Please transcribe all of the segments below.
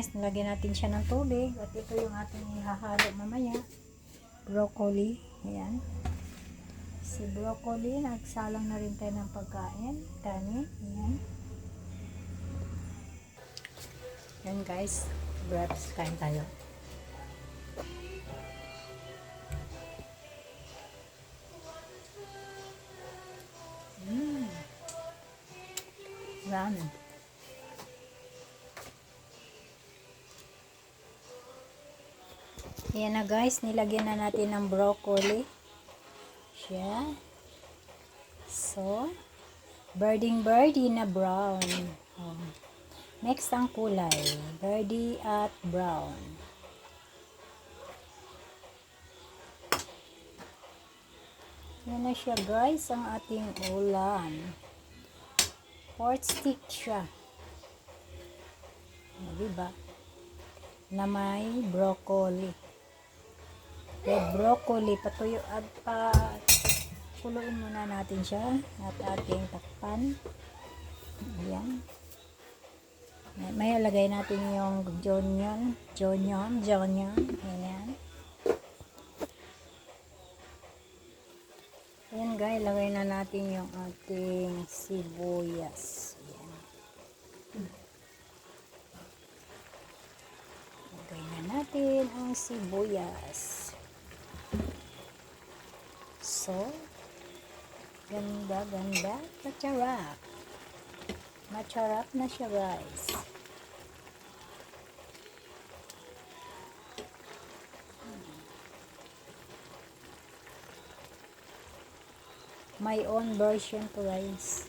guys, nilagyan natin siya ng tubig. At ito yung ating ihahalo mamaya. Broccoli. Ayan. Si broccoli, nagsalang na rin tayo ng pagkain. Kanin. Ayan. Ayan guys. Grabs, kain tayo. Ramen. Ayan na guys, nilagyan na natin ng broccoli. Siya. So, birdie na brown. Oh. Next ang kulay. Birdie at brown. Yan na siya guys, ang ating ulam. Pork stick siya. Diba? Na may broccoli. Red broccoli, patuyo at kuluin muna natin siya at ating takpan. Ayan. May lagay natin yung jonion. Ayan. Ayan guys, lagay na natin yung ating sibuyas. Ayan. Lagay na natin ang sibuyas. So, ganda. Macharap na siya guys. My own version to guys.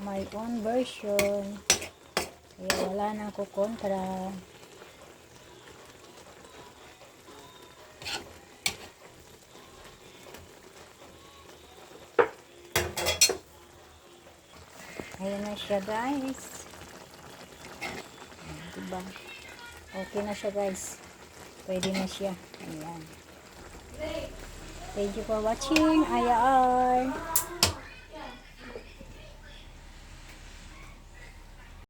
My own version. Kaya wala nang kukontra. Ayan na siya guys. Diba? Okay na siya guys. Pwede na siya. Ayan. Thank you for watching. IR.